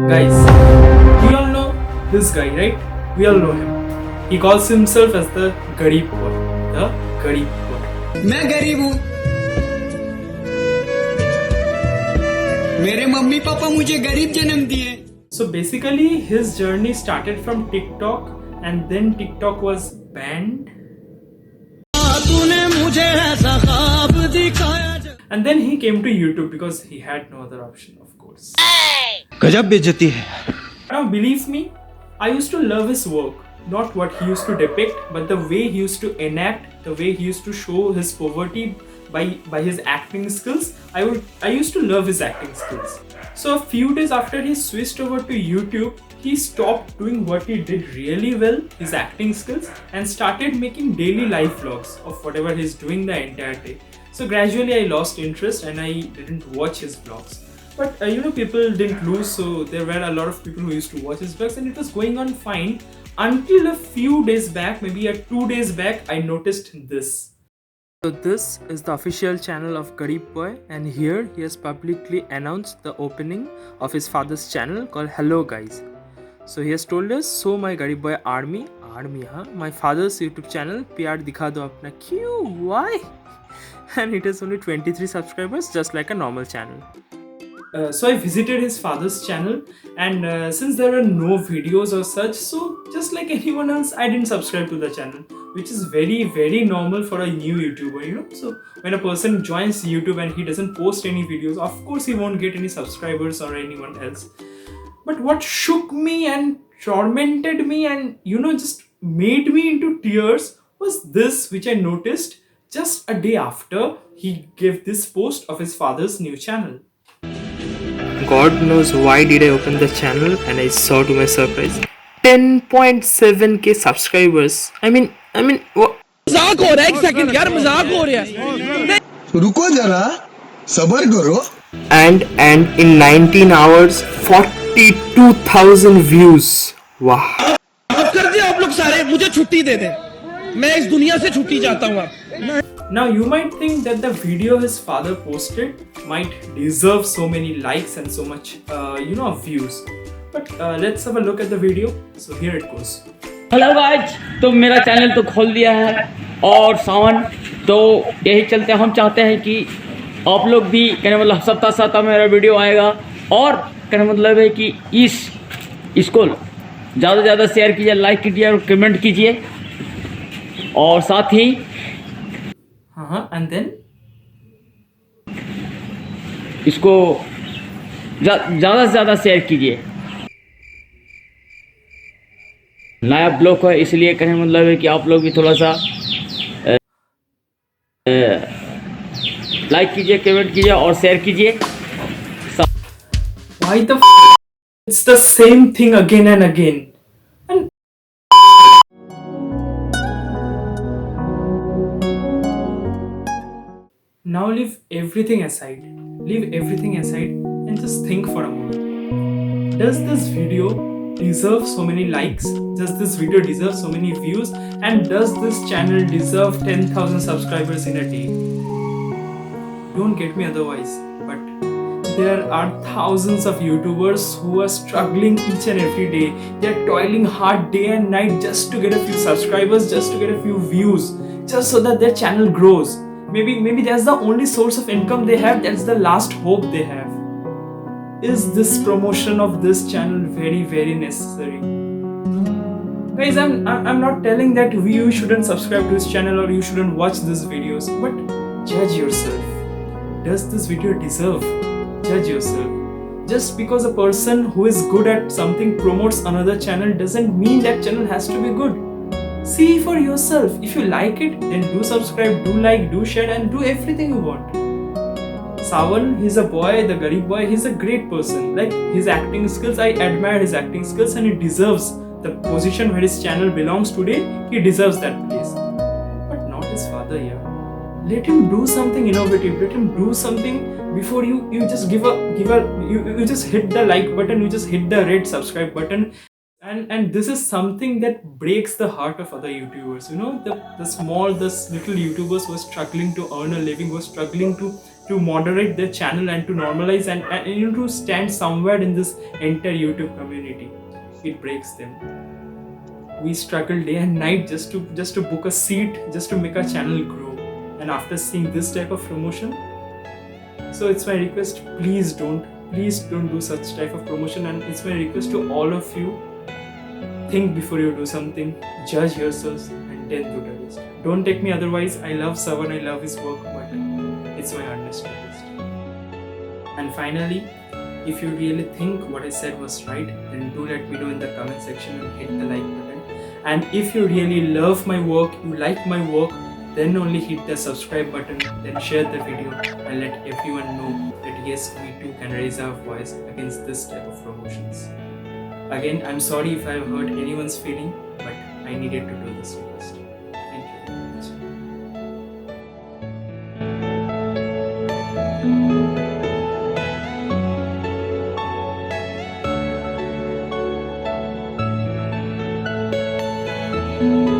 Guys, we all know this guy, right? We all know him. He calls himself as the Garib boy. The Garib boy. मैं गरीब हूँ, मेरे mummy papa मुझे गरीब जन्म दिए. So basically, his journey started from TikTok, and then TikTok was banned. तूने मुझे ऐसा ख्वाब दिखाया. And then he came to YouTube because he had no other option, of course. गजब बेइज्जती है. Now, believe me, I used to love his work. Not what he used to depict, but the way he used to enact, the way he used to show his poverty by his acting skills. I used to love his acting skills. So a few days after he switched over to YouTube, he stopped doing what he did really well, his acting skills, and started making daily life vlogs of whatever he's doing the entire day. So gradually I lost interest and I didn't watch his vlogs. But people didn't lose, so there were a lot of people who used to watch his vlogs and it was going on fine until a few days back, maybe 2 days back, I noticed this. So this is the official channel of Garib Boy, and here he has publicly announced the opening of his father's channel called Hello Guys. So he has told us, so my Garib Boy army, my father's YouTube channel, प्यार दिखा दो अपना. क्यों? Why? And it has only 23 subscribers, just like a normal channel. So I visited his father's channel, and since there were no videos or such, so just like anyone else, I didn't subscribe to the channel, which is very, very normal for a new YouTuber, So when a person joins YouTube and he doesn't post any videos, of course he won't get any subscribers or anyone else. But what shook me and tormented me and just made me into tears was this, which I noticed just a day after he gave this post of his father's new channel. God knows why did I open the channel and I saw to my surprise 10.7k subscribers. I mean what? मजाक हो रहा है. एक second यार, मजाक हो रहा है. रुको जरा, सबर करो. And in 19 hours 42,000 views. Wow. अब कर दिया आप लोग सारे, मुझे छुट्टी दे दे. मैं इस दुनिया से छुट्टी चाहता हूँ. Now you might think that the video his father posted might deserve so many likes and so much views. But let's have a look at the video. So here it goes. Hello guys, तो मेरा channel तो खोल दिया है और सावन तो यही चलते हम चाहते हैं कि आप लोग भी कहने मतलब सप्ताह सप्ताह मेरा वीडियो आएगा और कहने मतलब है कि इसको ज़्यादा से ज़्यादा शेयर कीजिए, लाइक कीजिए और कमेंट कीजिए और साथ ही and then इसको ज़्यादा से ज़्यादा शेयर कीजिए. नया ब्लॉग है इसलिए कहने मतलब है कि आप लोग भी थोड़ा सा लाइक कीजिए, कमेंट कीजिए और शेयर कीजिए. Why the it's the same thing again and again. And now leave everything aside. Leave everything aside and just think for a moment. Does this video deserve so many likes? Does this video deserve so many views? And does this channel deserve 10,000 subscribers in a day? Don't get me otherwise, but there are thousands of YouTubers who are struggling each and every day. They're toiling hard day and night just to get a few subscribers, just to get a few views, just so that their channel grows. Maybe that's the only source of income they have. That's the last hope they have. Is this promotion of this channel very, very necessary? Guys, I'm not telling that you shouldn't subscribe to this channel or you shouldn't watch these videos, but judge yourself. Does this video deserve? Judge yourself. Just because a person who is good at something promotes another channel doesn't mean that channel has to be good. See for yourself. If you like it, then do subscribe, do like, do share, and do everything you want. Sawan, he's a boy, the Garib Boy, he's a great person. Like his acting skills, I admire his acting skills and he deserves the position where his channel belongs today. He deserves that place. But not his father, yeah. Let him do something innovative. Let him do something before you just you just hit the like button, you just hit the red subscribe button. And this is something that breaks the heart of other YouTubers. The little YouTubers who are struggling to earn a living, who are struggling to to moderate their channel and to normalize and to stand somewhere in this entire YouTube community. It breaks them. We struggle day and night just to book a seat, just to make our channel grow. And after seeing this type of promotion, so it's my request, please don't do such type of promotion. And it's my request to all of you, think before you do something, judge yourselves, and then do the rest. Don't take me otherwise. I love Savan, I love his work, but it's my honest request. And finally, if you really think what I said was right, then do let me know in the comment section and hit the like button. And if you really love my work, you like my work, then only hit the subscribe button, then share the video and let everyone know that yes, we too can raise our voice against this type of promotions. Again, I'm sorry if I've hurt anyone's feeling, but I needed to do this request. Thank you very much. Thank you.